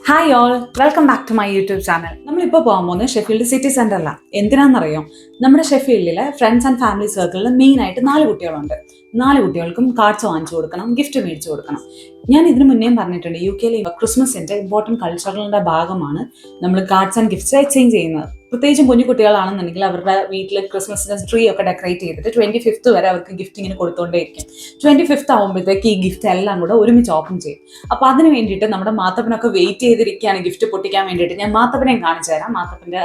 Hi all, welcome back to my YouTube channel. നമ്മളിപ്പോൾ പോകാൻ പോകുന്നത് ഷെഫീൽഡ് സിറ്റി സെന്ററിലാണ്. എന്തിനാണെന്നറിയോ? നമ്മുടെ ഷെഫീൽഡിലെ ഫ്രണ്ട്സ് ആൻഡ് ഫാമിലി സർക്കിളിൽ മെയിനായിട്ട് 4 കുട്ടികളുണ്ട്. 4 കുട്ടികൾക്കും കാർഡ്സ് വാങ്ങിച്ചു കൊടുക്കണം, ഗിഫ്റ്റ് മേടിച്ചു കൊടുക്കണം. ഞാൻ ഇതിനു മുന്നേയും പറഞ്ഞിട്ടുണ്ട്, UK ക്രിസ്മസിന്റെ ഇമ്പോർട്ടൻറ്റ് കൾച്ചറിന്റെ ഭാഗമാണ് നമ്മൾ കാർഡ്സ് ആൻഡ് ഗിഫ്റ്റ്സ് എക്സ്ചേഞ്ച് ചെയ്യുന്നത്. പ്രത്യേകിച്ചും കുഞ്ഞു കുട്ടികളാണെന്നുണ്ടെങ്കിൽ അവരുടെ വീട്ടിൽ ക്രിസ്മസിന്റെ ട്രീ ഒക്കെ ഡെക്കറേറ്റ് ചെയ്തിട്ട് 25th വരെ അവർക്ക് ഗിഫ്റ്റ് ഇങ്ങനെ കൊടുത്തുകൊണ്ടേയിരിക്കും. 25th ആകുമ്പോഴത്തേക്ക് ഈ ഗിഫ്റ്റ് എല്ലാം കൂടെ ഒരുമിച്ച് ഓപ്പൺ ചെയ്യും. അപ്പോൾ അതിന് വേണ്ടിയിട്ട് നമ്മുടെ മാത്തപ്പനൊക്കെ വെയിറ്റ് ചെയ്തിരിക്കുകയാണ് ഗിഫ്റ്റ് പൊട്ടിക്കാൻ വേണ്ടിയിട്ട്. ഞാൻ മാത്തപ്പനെയും കാണിച്ചു തരാം. മാത്തപ്പന്റെ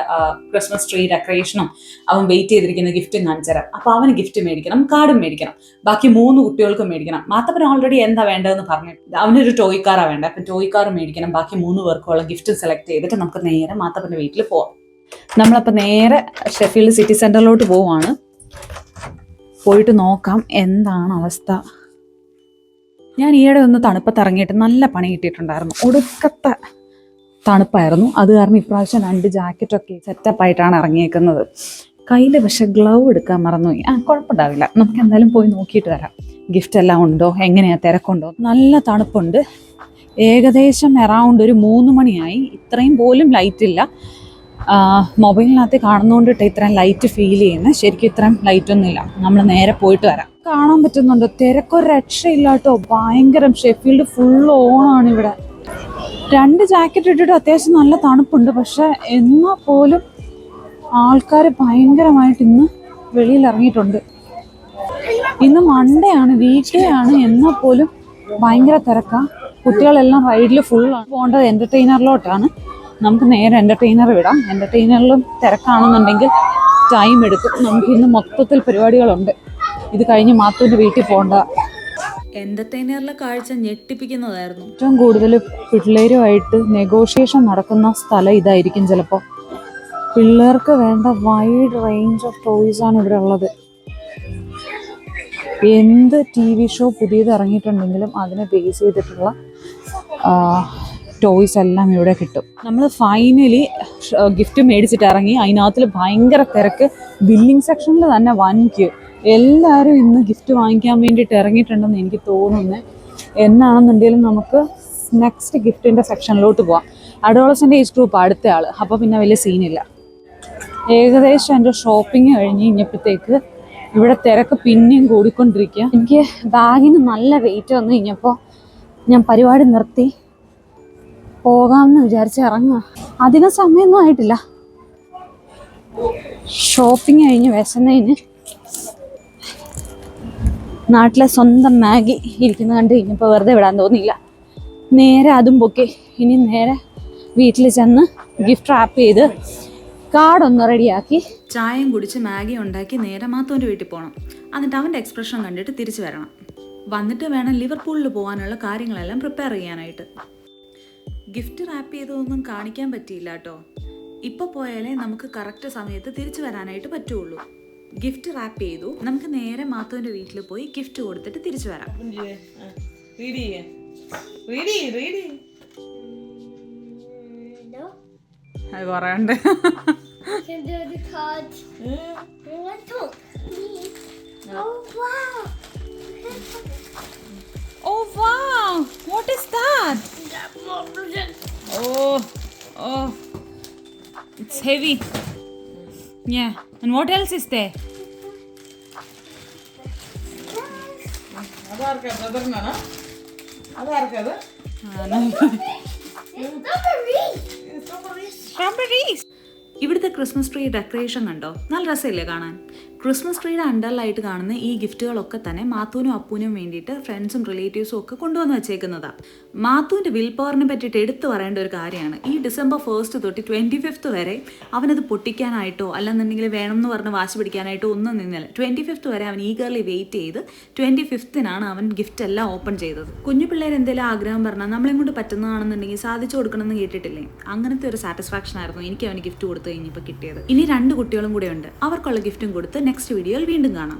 ക്രിസ്മസ് ട്രീ ഡെക്കറേഷനും അവൻ വെയിറ്റ് ചെയ്തിരിക്കുന്ന ഗിഫ്റ്റും കാണിച്ചു തരാം. അപ്പോൾ അവന് ഗിഫ്റ്റ് മേടിക്കണം, കാർഡും മേടിക്കണം, ബാക്കി 3 കുട്ടികൾക്കും മേടിക്കണം. മാത്തപ്പൻ ഓൾറെഡി എന്താ വേണ്ടതെന്ന് പറഞ്ഞിട്ട് അവനൊരു ടോയ് കാറാണ് വേണ്ടത്. അപ്പം ടോയ് കാർ മേടിക്കണം, ബാക്കി 3 പേർക്കുള്ള ഗിഫ്റ്റ് സെലക്ട് ചെയ്തിട്ട് നമുക്ക് നേരെ മാത്തപ്പന്റെ വീട്ടിൽ പോവാം. നമ്മളപ്പോൾ നേരെ ഷെഫീൽഡ് സിറ്റി സെന്ററിലോട്ട് പോവാണ്. പോയിട്ട് നോക്കാം എന്താണ് അവസ്ഥ. ഞാൻ ഈയിടെ ഒന്ന് തണുപ്പത്ത് ഇറങ്ങിയിട്ട് നല്ല പണി കിട്ടിയിട്ടുണ്ടായിരുന്നു. ഒടുക്കത്തെ തണുപ്പായിരുന്നു. അത് കാരണം ഇപ്രാവശ്യം 2 ജാക്കറ്റൊക്കെ സെറ്റപ്പായിട്ടാണ് ഇറങ്ങിയേക്കുന്നത്. കയ്യിൽ പക്ഷെ ഗ്ലൗ എടുക്കാൻ മറന്നുപോയി. കുഴപ്പമുണ്ടാവില്ല, നമുക്ക് എന്തായാലും പോയി നോക്കിയിട്ട് വരാം. ഗിഫ്റ്റ് എല്ലാം ഉണ്ടോ, എങ്ങനെയാണ്, തിരക്കുണ്ടോ. നല്ല തണുപ്പുണ്ട്. ഏകദേശം അറൗണ്ട് ഒരു 3 മണിയായി. ഇത്രയും പോലും ലൈറ്റ് ഇല്ല. മൊബൈലിനകത്ത് കാണുന്നതുകൊണ്ടിട്ട് ഇത്രയും ലൈറ്റ് ഫീൽ ചെയ്യുന്നത്. ശരിക്കും ഇത്രയും ലൈറ്റൊന്നും ഇല്ല. നമ്മൾ നേരെ പോയിട്ട് വരാം. കാണാൻ പറ്റുന്നുണ്ട്, തിരക്കൊരു രക്ഷയില്ല കേട്ടോ. ഭയങ്കരം. ഷെഫീൽഡ് ഫുൾ ഓണാണ് ഇവിടെ. 2 ജാക്കറ്റ് ഇട്ടിട്ട് അത്യാവശ്യം നല്ല തണുപ്പുണ്ട്. പക്ഷെ എന്നാൽ പോലും ആൾക്കാർ ഭയങ്കരമായിട്ട് ഇന്ന് വെളിയിൽ ഇറങ്ങിയിട്ടുണ്ട്. ഇന്ന് മൺഡേ ആണ്, വീക്ക് ഡേ ആണ്. എന്നാൽ പോലും ഭയങ്കര തിരക്കാണ്. കുട്ടികളെല്ലാം റൈഡിൽ ഫുള്ളാണ്. പോകേണ്ടത് എൻ്റർടൈനറിലോട്ടാണ്. നമുക്ക് നേരെ എൻ്റർടൈനർ വിടാം. എൻ്റർടൈനറിലും തിരക്കാണെന്നുണ്ടെങ്കിൽ ടൈം എടുക്കും. നമുക്ക് ഇന്ന് മൊത്തത്തിൽ പരിപാടികളുണ്ട്. ഇത് കഴിഞ്ഞ് മാത്തൂൻ്റെ വീട്ടിൽ പോകേണ്ട. എൻ്റർടൈനറിലെ കാഴ്ച ഞെട്ടിപ്പിക്കുന്നതായിരുന്നു. ഏറ്റവും കൂടുതൽ പിള്ളേരുമായിട്ട് നെഗോഷിയേഷൻ നടക്കുന്ന സ്ഥലം ഇതായിരിക്കും ചിലപ്പോൾ. പിള്ളേർക്ക് വേണ്ട വൈഡ് റേഞ്ച് ഓഫ് ടോയ്സ് ആണ് ഇവിടെ ഉള്ളത്. എന്ത് TV ഷോ പുതിയത് ഇറങ്ങിയിട്ടുണ്ടെങ്കിലും അതിനെ ബേസ് ചെയ്തിട്ടുള്ള ടോയ്സ് എല്ലാം ഇവിടെ കിട്ടും. നമ്മൾ ഫൈനലി ഗിഫ്റ്റ് മേടിച്ചിട്ട് ഇറങ്ങി. അതിനകത്തിൽ ഭയങ്കര തിരക്ക്. ബില്ലിംഗ് സെക്ഷനിൽ തന്നെ വൻ ക്യൂ. എല്ലാവരും ഇന്ന് ഗിഫ്റ്റ് വാങ്ങിക്കാൻ വേണ്ടിയിട്ട് ഇറങ്ങിയിട്ടുണ്ടെന്ന് എനിക്ക് തോന്നുന്നത്. എന്നാണെന്നുണ്ടെങ്കിലും നമുക്ക് നെക്സ്റ്റ് ഗിഫ്റ്റിൻ്റെ സെക്ഷനിലോട്ട് പോവാം. അഡോളസൻ്റ് ഏജ് ഗ്രൂപ്പ് അടുത്ത ആൾ. അപ്പോൾ പിന്നെ വലിയ സീനില്ല. ഏകദേശം എൻ്റെ ഷോപ്പിംഗ് കഴിഞ്ഞ് കഴിഞ്ഞപ്പോഴത്തേക്ക് ഇവിടെ തിരക്ക് പിന്നെയും കൂടിക്കൊണ്ടിരിക്കുക. എനിക്ക് ബാഗിന് നല്ല വെയിറ്റ് വന്നു കഴിഞ്ഞപ്പോൾ ഞാൻ പരിപാടി നിർത്തി പോകാമെന്ന് വിചാരിച്ച് ഇറങ്ങുക. അധികം സമയമൊന്നും ആയിട്ടില്ല. ഷോപ്പിംഗ് കഴിഞ്ഞ് വിശന്നതിന് നാട്ടിലെ സ്വന്തം മാഗി ഇരിക്കുന്ന കണ്ട് കഴിഞ്ഞപ്പോൾ വെറുതെ വിടാൻ തോന്നിയില്ല. നേരെ അതും പൊക്കി ഇനി നേരെ വീട്ടിൽ ചെന്ന് ഗിഫ്റ്റ് റാപ്പ് ചെയ്ത് കാർഡൊന്ന് റെഡിയാക്കി ചായയും കുടിച്ച് മാഗി ഉണ്ടാക്കി നേരെ മാത്തൂൻ്റെ വീട്ടിൽ പോകണം. എന്നിട്ട് അവൻ്റെ എക്സ്പ്രഷൻ കണ്ടിട്ട് തിരിച്ചു വരണം. വന്നിട്ട് വേണം ലിവർപൂളിൽ പോകാനുള്ള കാര്യങ്ങളെല്ലാം പ്രിപ്പയർ ചെയ്യാനായിട്ട്. ഗിഫ്റ്റ് റാപ്പ് ചെയ്തതൊന്നും കാണിക്കാൻ പറ്റിയില്ല കേട്ടോ. ഇപ്പോൾ പോയാലേ നമുക്ക് കറക്റ്റ് സമയത്ത് തിരിച്ചു വരാനായിട്ട് പറ്റുള്ളൂ. ഗിഫ്റ്റ് റാപ്പ് ചെയ്തു. നമുക്ക് നേരെ മാത്തൂൻ്റെ വീട്ടിൽ പോയി ഗിഫ്റ്റ് കൊടുത്തിട്ട് തിരിച്ചു വരാം. അത് പറയണ്ടേ. Oh wow! What is that? Oh, it's heavy. Yeah. And what else is there? അതാർക്കാ ബ്രദറിനാണോ? അതാർക്കത്? Strawberries. ഇവിടുത്തെ ക്രിസ്മസ് ട്രീ ഡെക്കറേഷൻ കണ്ടോ? നല്ല രസമില്ലേ കാണാൻ? ക്രിസ്മസ് ട്രീയുടെ അണ്ടറിലായിട്ട് കാണുന്ന ഈ ഗിഫ്റ്റുകളൊക്കെ തന്നെ മാത്തൂനും അപ്പൂനും വേണ്ടിയിട്ട് ഫ്രണ്ട്സും റിലേറ്റീവ്സും ഒക്കെ കൊണ്ടുവന്ന് വെച്ചേക്കുന്നതാണ്. മാത്തൂൻ്റെ വിൽ പവറിനെ പറ്റിയിട്ട് എടുത്തു പറയേണ്ട ഒരു കാര്യമാണ്. ഈ December 1st തൊട്ട് 25th വരെ അവനത് പൊട്ടിക്കാനായിട്ടോ അല്ലെന്നുണ്ടെങ്കിൽ വേണം എന്ന് പറഞ്ഞ് വാശി പിടിക്കാനായിട്ടോ ഒന്നും നിന്നില്ല. 25th വരെ അവൻ ഈഗർലി വെയിറ്റ് ചെയ്ത് 25th അവൻ ഗിഫ്റ്റ് എല്ലാം ഓപ്പൺ ചെയ്തത്. കുഞ്ഞു പിള്ളേർ എന്തെങ്കിലും ആഗ്രഹം പറഞ്ഞാൽ നമ്മളെയും കൊണ്ട് പറ്റുന്നതാണെന്നുണ്ടെങ്കിൽ സാധിച്ചു കൊടുക്കണമെന്ന് കേട്ടിട്ടില്ലേ? അങ്ങനത്തെ ഒരു സാറ്റിസ്ഫാക്ഷൻ ആയിരുന്നു എനിക്ക് അവന് ഗിഫ്റ്റ് കൊടുത്തു കഴിഞ്ഞപ്പോൾ കിട്ടിയത്. ഇനി 2 കുട്ടികളും കൂടെ ഉണ്ട്. അവർക്കുള്ള ഗിഫ്റ്റും കൊടുത്ത് നെക്സ്റ്റ് വീഡിയോയിൽ വീണ്ടും കാണാം.